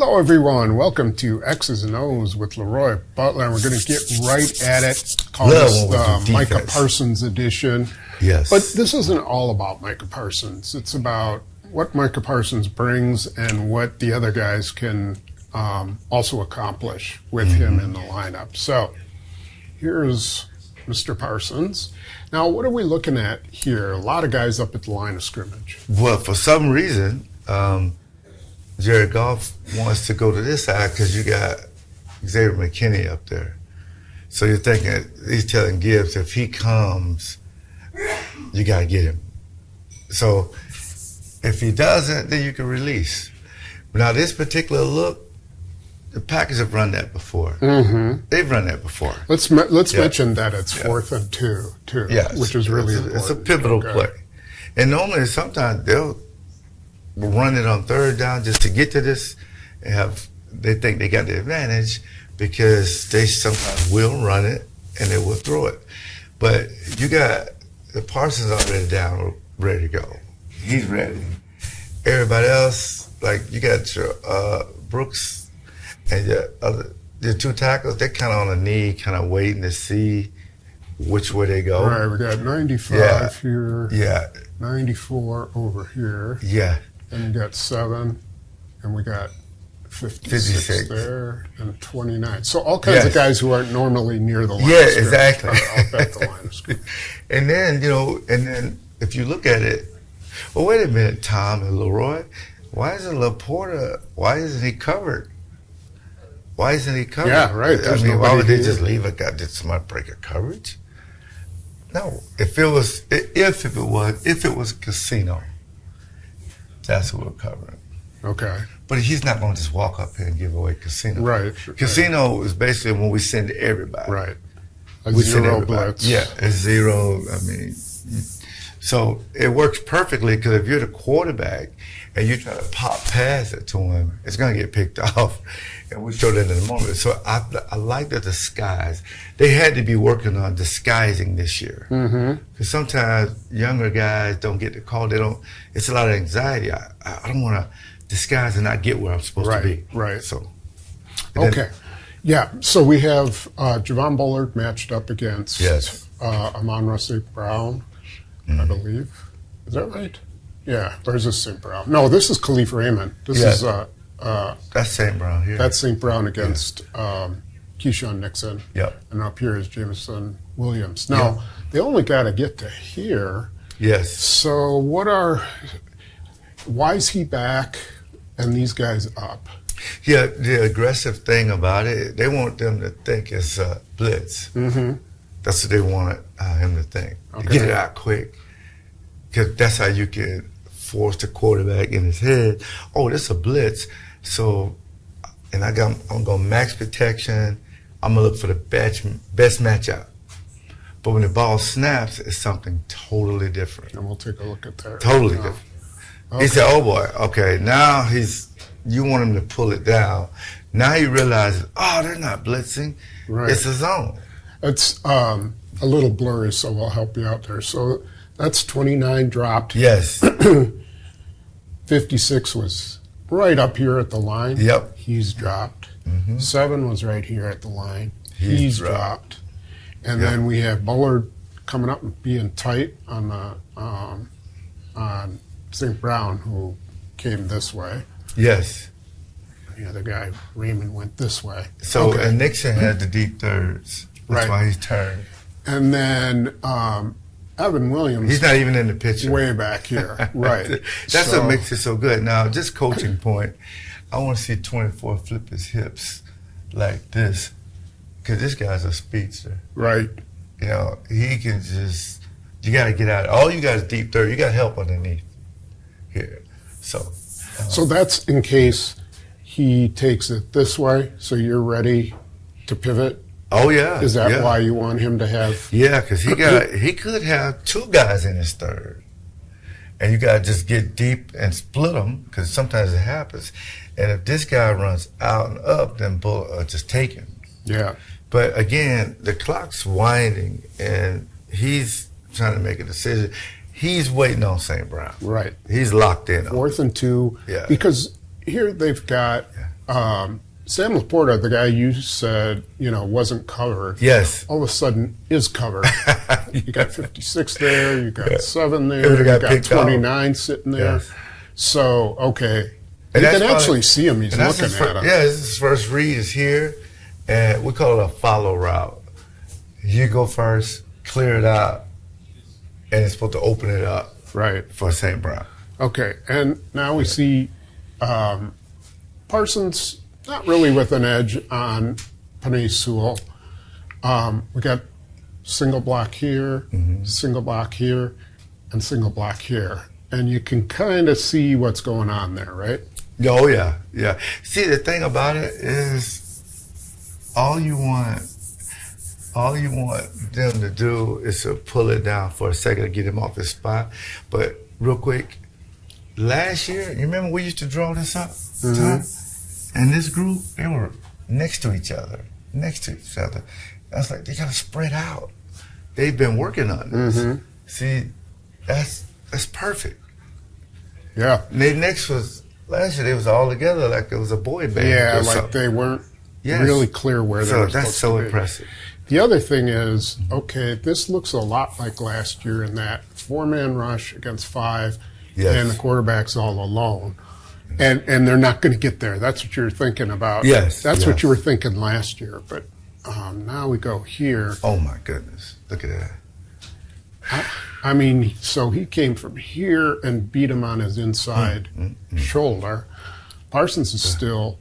Hello, everyone. Welcome to X's and O's with LeRoy Butler. And we're going to get right at it. Call this the Micah Parsons edition. Yes. But this isn't all about Micah Parsons. It's about what Micah Parsons brings and what the other guys can also accomplish with him in the lineup. So here's Mr. Parsons. Now, what are we looking at here? A lot of guys up at the line of scrimmage. Well, for some reason, Jared Goff wants to go to this side because you got Xavier McKinney up there. So you're thinking, he's telling Gibbs, if he comes, you got to get him. So if he doesn't, then you can release. Now, this particular look, the Packers have run that before. Mm-hmm. They've run that before. Let's mention that it's 4th and 2, too, which is really important. It's a pivotal play. And normally, sometimes they'll run it on 3rd down just to get to this and they think they got the advantage because they sometimes will run it and they will throw it. But you got the Parsons already down, ready to go. He's ready. Everybody else, like you got your Brooks and your 2 tackles, they're kind of on a knee, kind of waiting to see which way they go. Right, we got 95 here. Yeah. 94 over here. Yeah. And you got 7, and we got 56 there, and 29. So all kinds of guys who aren't normally near the line of scrimmage exactly. are up at the line of scrimmage. And then, if you look at it, well, wait a minute, Tom and LeRoy, why isn't LaPorta, why isn't he covered? Why isn't he covered? Yeah, right. I mean, why would they just leave a guy? Did somebody break a coverage? No. If it was Casino, that's who we're covering. Okay. But he's not going to just walk up here and give away Casino. Right. Casino is basically when we send everybody. Right. We send zero everybody. blitz. Yeah, it's zero. I mean, so it works perfectly because if you're the quarterback and you try to pop pass it to him, it's going to get picked off. And we showed that in a moment. So I like the disguise. They had to be working on disguising this year. Because sometimes younger guys don't get the call. It's a lot of anxiety. I don't want to disguise and not get where I'm supposed to be. Right. So. Okay. Yeah. So we have Javon Bullard matched up against Amon-Ra St. Brown, I believe. Is that right? Yeah. Or is this St. Brown? No, this is Khalif Raymond. This is that's St. Brown here. That's St. Brown against Keyshawn Nixon. Yep. And up here is Jameson Williams. Now, they only got to get to here. Yes. So why is he back and these guys up? Yeah, the aggressive thing about it, they want them to think it's a blitz. Mm-hmm. That's what they want him to think. Okay. Get it out quick. Because that's how you can force the quarterback in his head. Oh, this is a blitz. So, and I'm going to max protection. I'm going to look for the best matchup. But when the ball snaps, it's something totally different. And we'll take a look at that. Totally different. Okay. He said, oh boy, okay, now you want him to pull it down. Now he realizes, they're not blitzing. Right. It's a zone. It's a little blurry, so we'll help you out there. So that's 29 dropped. Yes. 56 was right up here at the line. Yep. He's dropped. Mm-hmm. 7 was right here at the line. He's dropped. And then we have Bullard coming up and being tight on St. Brown, who came this way. Yes. The other guy, Raymond, went this way. So and Nixon had the deep thirds. That's why he's turned. And then Evan Williams. He's not even in the picture. Way back here. Right. That's what makes it so good. Now, just coaching point, I want to see 24 flip his hips like this. Because this guy's a speedster. Right. He can you got to get out. All you got is deep third. You got help underneath here. So that's in case he takes it this way, so you're ready to pivot? Oh, yeah. Is that why you want him to have? Yeah, because he could have 2 guys in his third. And you got to just get deep and split them, because sometimes it happens. And if this guy runs out and up, then just take him. Yeah. But again, the clock's winding, and he's trying to make a decision. He's waiting on St. Brown. Right. He's locked in. 4th and 2. Yeah. Because here they've got Sam Laporta, the guy you said, wasn't covered. Yes. All of a sudden is covered. You got 56 there, you got 7 there, It you got got picked 29 sitting there. Yes. So, okay. And You that's can actually probably- see him. He's and that's looking his at him. Yeah, his first read is here, and we call it a follow route. You go first, clear it out, and it's supposed to open it up Right. for St. Brown. Okay. And now we see Parsons not really with an edge on Panay Sewell. We got single block here, single block here, and single block here. And you can kind of see what's going on there, right? Oh yeah, yeah. See, the thing about it is, all you want them to do is to pull it down for a second to get him off his spot. But real quick, last year, you remember we used to draw this up, Tom? And this group, they were next to each other. I was like, they gotta spread out. They've been working on this. See, that's perfect. Yeah. And they next was last year. They was all together like it was a boy band. Yeah, or like something. they weren't Yes. really clear where they So were that's supposed so to be. impressive. The other thing is, okay, this looks a lot like last year in that 4-man rush against 5, Yes. and the quarterback's all alone. And they're not going to get there. That's what you're thinking about. Yes, That's what yes. you were thinking last year. But now we go here. Oh my goodness! Look at that. I mean, so he came from here and beat him on his inside shoulder. Parsons is still,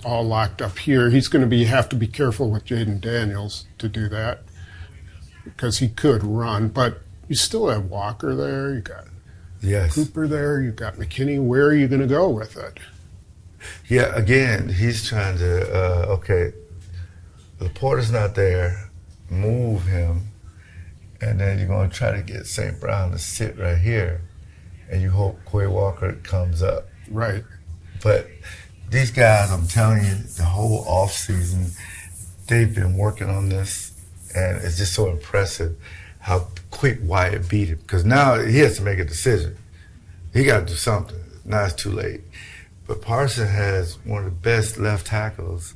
all locked up here. He's going to have to be careful with Jaden Daniels to do that because he could run. But you still have Walker there. You got Yes. Cooper there. You got McKinney. Where are you going to go with it? Yeah. Again, he's trying to. Okay, Laporta's not there. Move him, and then you're going to try to get St. Brown to sit right here, and you hope Quay Walker comes up. Right. But these guys, I'm telling you, the whole off season, they've been working on this, and it's just so impressive how quick Wyatt beat him. Because now he has to make a decision. He got to do something. Now it's too late. But Parsons has one of the best left tackles.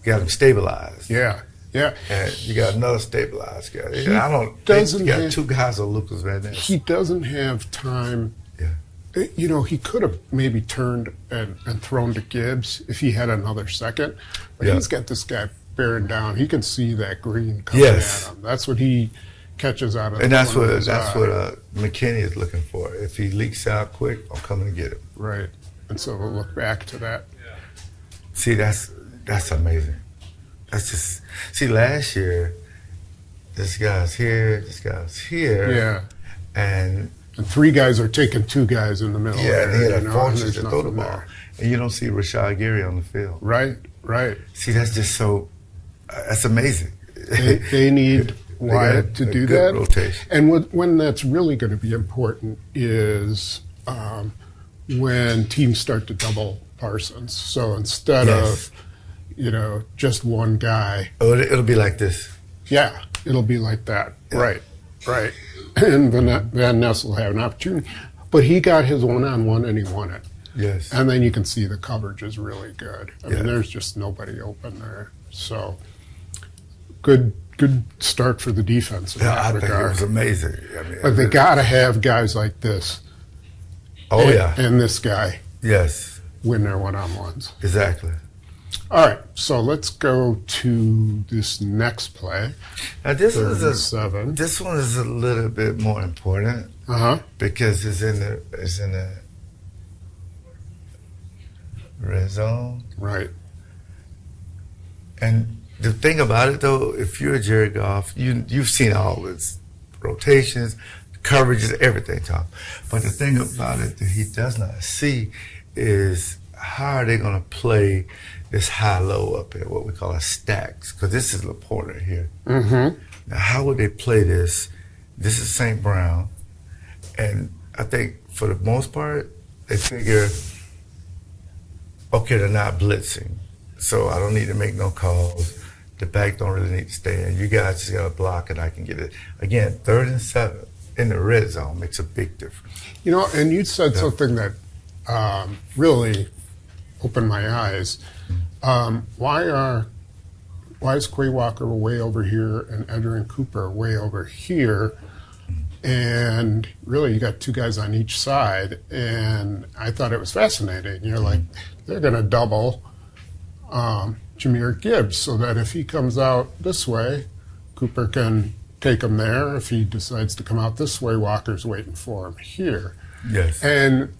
Got him stabilized. Yeah. Yeah. And you got another stabilized guy. He I don't doesn't think you got have- 2 guys on Lucas Van Ness. He doesn't have time. Yeah. He could have maybe turned and thrown to Gibbs if he had another second. But Yeah. he's got this guy bearing down. He can see that green coming Yes. at him. That's what he catches out of And the that's corner what of his eye. McKinney is looking for. If he leaks out quick, I'm coming to get him. Right. And so we'll look back to that. See, that's amazing. That's just last year, this guy's here, Yeah. and And 3 guys are taking 2 guys in the middle. yeah, there, and he had and a fortune there's to throw the nothing ball, there. and you don't see Rashad Gary on the field. Right. Right. See, that's just so. That's amazing. They need They got Wyatt to a do good that. rotation. And when that's really going to be important is when teams start to double Parsons. So instead Yes. of, just one guy, Oh, it'll be like this. yeah, it'll be like that. Yeah. Right, right. And Van Ness will have an opportunity. But he got his one-on-one and he won it. Yes. And then you can see the coverage is really good. I Yeah. mean, there's just nobody open there. So good start for the defense in Yeah, that I think it regard. was amazing. I mean, But they got to have guys like this. oh and, yeah, and this guy yes, win their one-on-ones. exactly. All right, so let's go to this next play. Now this Third is and 7. this one is a little bit more important Uh-huh. because it's in the red zone. Right. And the thing about it, though, if you're Jared Goff, you've seen all his rotations, coverages, everything, Tom. But the thing about it that he does not see is how are they going to play this high-low up here, what we call a stacks, because this is Laporta here. Mm-hmm. Now, how would they play this? This is St. Brown. And I think for the most part, they figure, okay, they're not blitzing, so I don't need to make no calls. The back don't really need to stay in. You guys just got to block and I can get it. Again, 3rd and 7 in the red zone makes a big difference. And you said something that really opened my eyes. Why is Quay Walker way over here and Edgerrin Cooper way over here? And really, you got two guys on each side, and I thought it was fascinating. You're like, they're going to double Jahmyr Gibbs so that if he comes out this way, Cooper can take him there. If he decides to come out this way, Walker's waiting for him here. Yes. And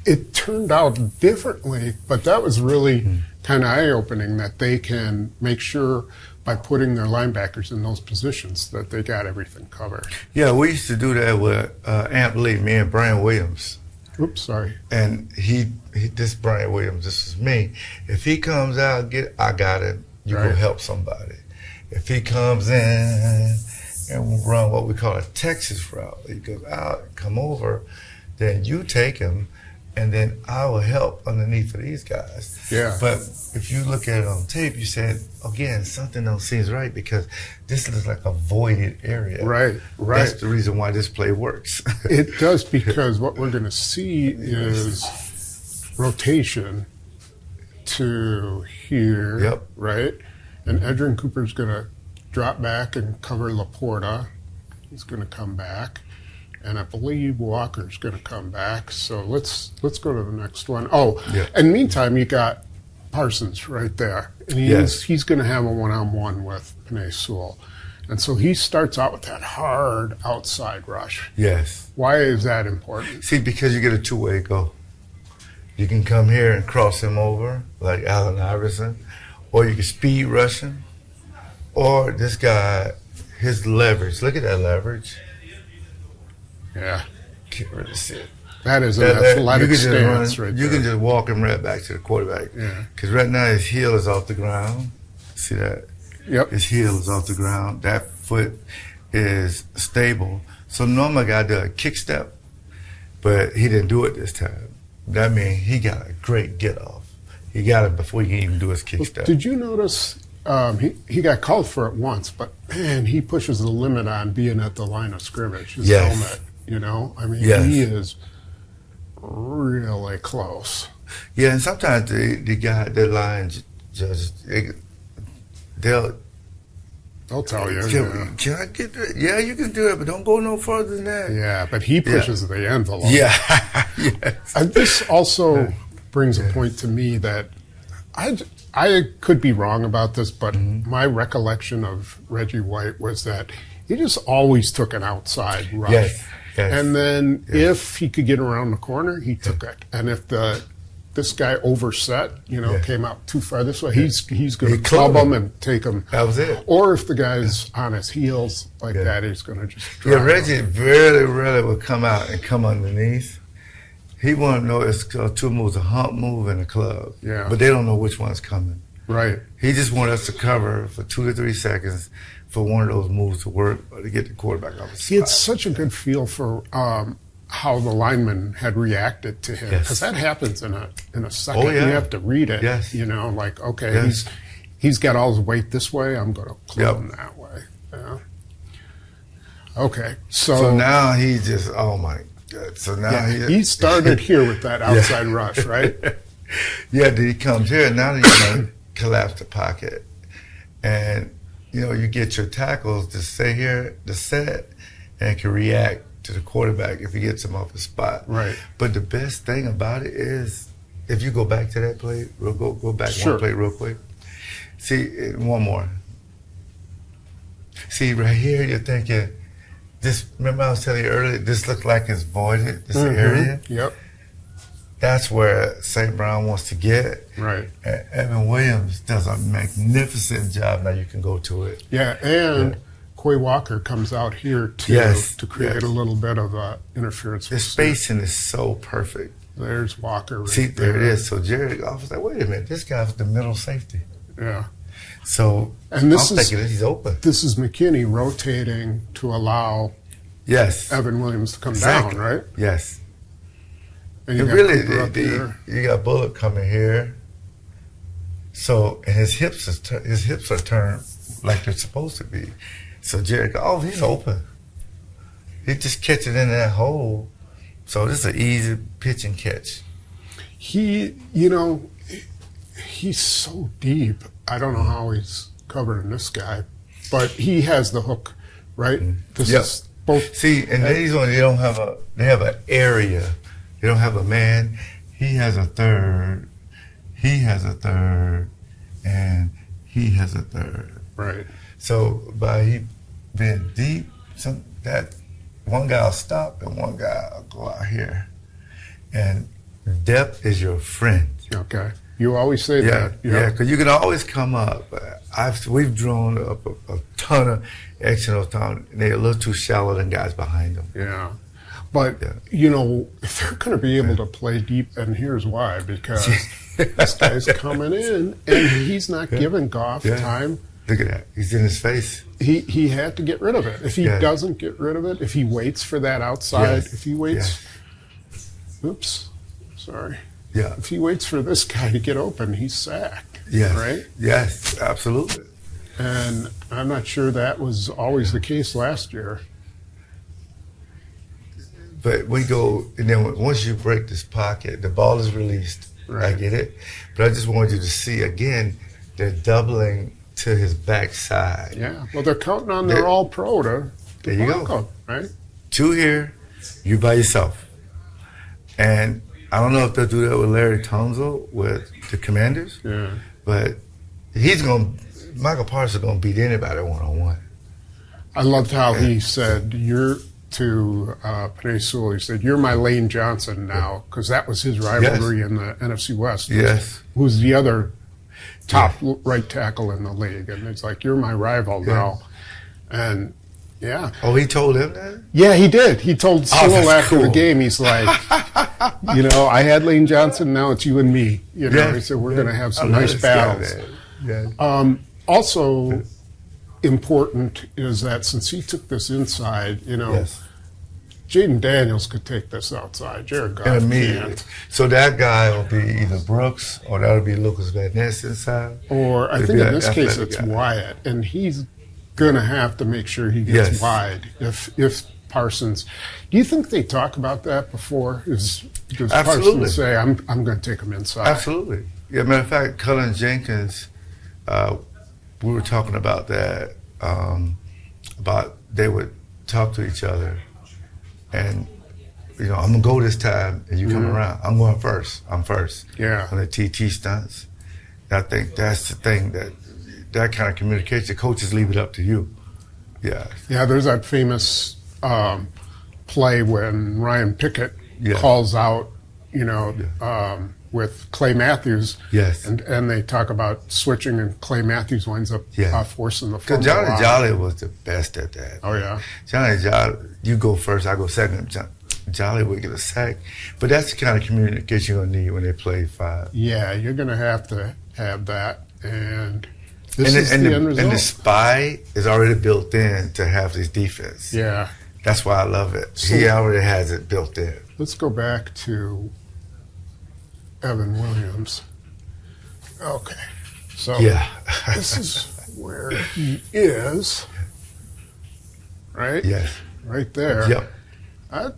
it turned out differently, but that was really kind of eye-opening that they can make sure by putting their linebackers in those positions that they got everything covered. Yeah, we used to do that with Amp Lee, me and Brian Williams. Oops, sorry. And this Brian Williams, this is me. If he comes out, I got him. You Right. go help somebody. If he comes in and we run what we call a Texas route, he goes out and come over, then you take him, and then I will help underneath of these guys. Yeah. But if you look at it on tape, you said, again, something don't seem right because this looks like a voided area. Right. That's the reason why this play works. It does, because what we're going to see is rotation to here, Yep. right? And Edgerrin Cooper's going to drop back and cover Laporta. He's going to come back. And I believe Walker's going to come back. So let's go to the next one. Oh, Yeah. and meantime, you got Parsons right there. And he's going to have a one-on-one with Penei Sewell. And so he starts out with that hard outside rush. Yes. Why is that important? See, because you get a two-way go. You can come here and cross him over like Allen Iverson, or you can speed rush him, or this guy, his leverage. Look at that leverage. Yeah. Can't really see it. That is an You athletic can just stance run, right you there. can just walk him right back to the quarterback. Yeah. Because right now his heel is off the ground. See that? Yep. His heel is off the ground. That foot is stable. So normally I do a kick step, but he didn't do it this time. That means he got a great get off. He got it before he can even do his kick step. Did you notice he got called for it once, but man, he pushes the limit on being at the line of scrimmage. His Yes. helmet, you know? I mean, Yes. he is really close. Yeah, and sometimes the line judges, they'll They'll tell you. can I get that? Yeah, you can do it, but don't go no further than that. Yeah, but he pushes the envelope. Yeah. Yes. And this also brings a point to me that I could be wrong about this, but my recollection of Reggie White was that he just always took an outside rush. Yes. Yes. And then if he could get around the corner, he took it. And if this guy overset, came out too far this way, he's going to club him and take him. That was it. Or if the guy's on his heels like that, he's going to just drop him. Reggie very rarely would come out and come underneath. He want to know it's two moves, a hump move and a club. Yeah. But they don't know which one's coming. Right. He just wanted us to cover for 2 to 3 seconds for one of those moves to work or to get the quarterback off his He had spot. such a good feel for how the lineman had reacted to him, because that happens in a second. Oh, yeah. You have to read it. Yes. Like, okay, Yes. he's got all his weight this way. I'm going to club him that way. Yeah. Okay, So now he just, oh my God. So now he started here with that outside rush, right? Yeah, then he comes here, and now he's going to collapse the pocket. And, you get your tackles to stay here, to set, and can react to the quarterback if he gets him off his spot. Right. But the best thing about it is, if you go back to that play, go back Sure. one play real quick. See, one more. See, right here, you're thinking, remember I was telling you earlier, this looked like it's voided, this area? Yep. That's where St. Brown wants to get. Right. And Evan Williams does a magnificent job. Now you can go to it. Yeah, and Quay Walker comes out here to create a little bit of interference. The spacing is so perfect. There's Walker. Right See, there it is. So Jared Goff was like, wait a minute, this guy's the middle safety. Yeah. So And this I'm is thinking he's open. This is McKinney rotating to allow Evan Williams to come down, right? Yes. And you And got really, Cooper up here. you got Bullock coming here. So, and his hips are turned like they're supposed to be. So Jared, he's open. He just catch it in that hole. So this is an easy pitch and catch. He, he's so deep. I don't know how he's covering this guy, but he has the hook, right? This Yep. is both. See, and these ones, they have an area. They don't have a man. He has a third. He has a third. And he has a third. Right. So by he being deep, that one guy will stop and one guy will go out here. And depth is your friend. Okay. You always say Yeah, that. yeah, because you can always come up. We've drawn up a ton of external time. They're a little too shallow than guys behind them. Yeah. But, Yeah. you know, if they're going to be able to play deep, and here's why, because this guy's coming in, and he's not giving Goff Yeah. time. Look at that. He's in his face. He had to get rid of it. If he Yeah. doesn't get rid of it, if he waits for that outside, Yes. if he waits, Yes. oops, sorry. Yeah. If he waits for this guy to get open, he's sacked. Yes. Right? Yes, absolutely. And I'm not sure that was always the case last year. But we go, and then once you break this pocket, the ball is released. Right. I get it. But I just wanted you to see, again, they're doubling to his backside. Yeah. Well, they're counting on their There- all-pro to There you block go. him, right? Two here, you by yourself. And I don't know if they'll do that with Larry Tunsil with the Commanders, Yeah. but Micah Parsons is going to beat anybody one-on-one. I loved how he said, "You're to Panay Sewell." He said, "You're my Lane Johnson now," because that was his rivalry in the NFC West. Yes. Who's the other top right tackle in the league? And it's like, "You're my rival now," and yeah, Oh, he told him that? yeah, he did. He told Sewell that's after the cool. game, he's like, "You know, I had Lane Johnson. Now it's you and me." You know, Yeah. he said, "We're going to have some I love nice this guy, battles." man. Yeah. Also important is that since he took this inside, you know, Yes. Jaden Daniels could take this outside. Jared Goff Immediately. can't. So that guy will be either Brooks or that'll be Lucas Van Ness inside. Or I It'd think be in an this case athletic it's guy. Wyatt, and he's going to have to make sure he gets Yes. wide if Parsons. Do you think they talk about that before? Does Absolutely. Parsons say, I'm going to take him inside? Absolutely. Yeah, matter of fact, Cullen Jenkins, we were talking about that, about they would talk to each other and, you know, I'm going to go this time and you come around. I'm going first. I'm first. Yeah. On the TT stunts. I think that's the thing that kind of communication, coaches leave it up to you. Yeah. Yeah, there's that famous play when Ryan Pickett Yeah. calls out, you know, with Clay Matthews. Yes. And they talk about switching, and Clay Matthews winds up Yeah. forcing the Because fumble. Johnny out. Jolly was the best at that. Oh, yeah. Johnny Jolly, you go first, I go second. Jolly would get a sack. But that's the kind of communication you're going to need when they play five. Yeah, you're going to have that. And this is the end result. And the spy is already built in to have this defense. Yeah. That's why I love it. So- He already has it built in. Let's go back to Evan Williams. Okay. So Yeah. this is where he is. Right? Yes. Right there. Yep. I-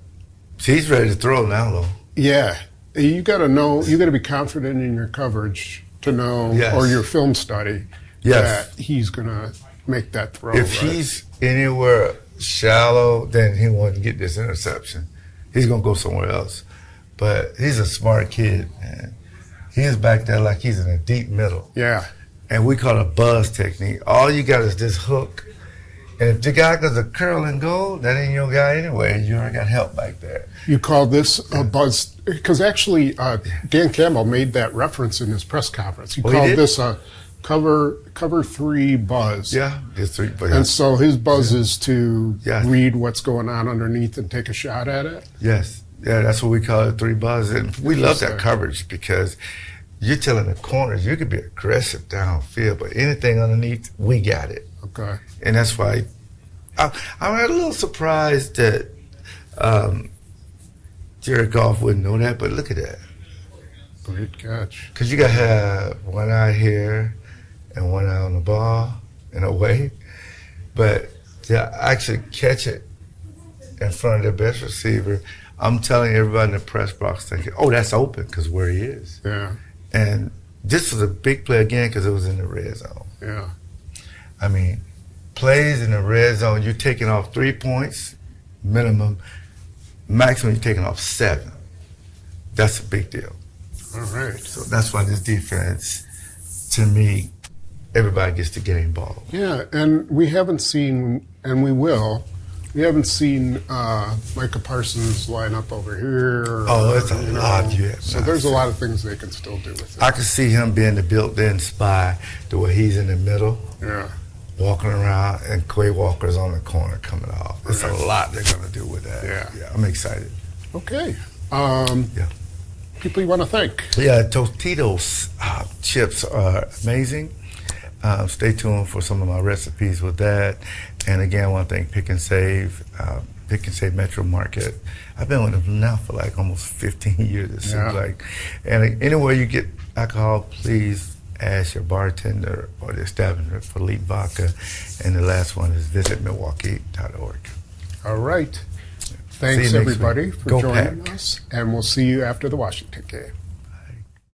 He's ready to throw now, though. Yeah. You got to know, you got to be confident in your coverage to know, Yes. or your film study, Yes. that he's going to make that throw. If right? he's anywhere shallow, then he won't get this interception. He's going to go somewhere else. But he's a smart kid, man. He's back there like he's in a deep middle. Yeah. And we call it a buzz technique. All you got is this hook. And if the guy does a curl and go, that ain't your guy anyway. You already got help back there. You call this a buzz, because actually Dan Campbell made that reference in his press conference. He Oh, he called did? this a cover 3 buzz. Yeah. It's three, but And so his buzz is to Yes. read what's going on underneath and take a shot at it. yes. Yeah, that's what we call it, 3 buzz. And we love that coverage because you're telling the corners you could be aggressive downfield, but anything underneath, we got it. Okay. And that's why I'm a little surprised that Jared Goff wouldn't know that, but look at that. Great catch. Because you got to have one eye here and one eye on the ball in a way. But to actually catch it in front of their best receiver, I'm telling everybody in the press box thinking, oh, that's open because where he is. Yeah. And this was a big play again because it was in the red zone. Yeah. I mean, plays in the red zone, you're taking off 3 points minimum. Maximum, you're taking off 7. That's a big deal. All right. So that's why this defense, to me, everybody gets the game ball. Yeah, and we haven't seen, and we will. We haven't seen Micah Parsons line up over here. It's a lot. So there's a lot of things they can still do with it. I could see him being the built-in spy, the way he's in the middle, Yeah. walking around, and Quay Walker's on the corner coming off. There's a lot they're going to do with that. Yeah. I'm excited. Okay. Yeah. People you want to thank? Yeah, Tostitos chips are amazing. Stay tuned for some of my recipes with that. And again, I want to thank Pick and Save Metro Market. I've been with them now for like almost 15 years, it seems like. And anywhere you get alcohol, please ask your bartender or the establishment for Elite Vodka. And the last one is visitmilwaukee.org. All right. Thanks, See you next everybody, week. for Go joining Pack. us. And we'll see you after the Washington game.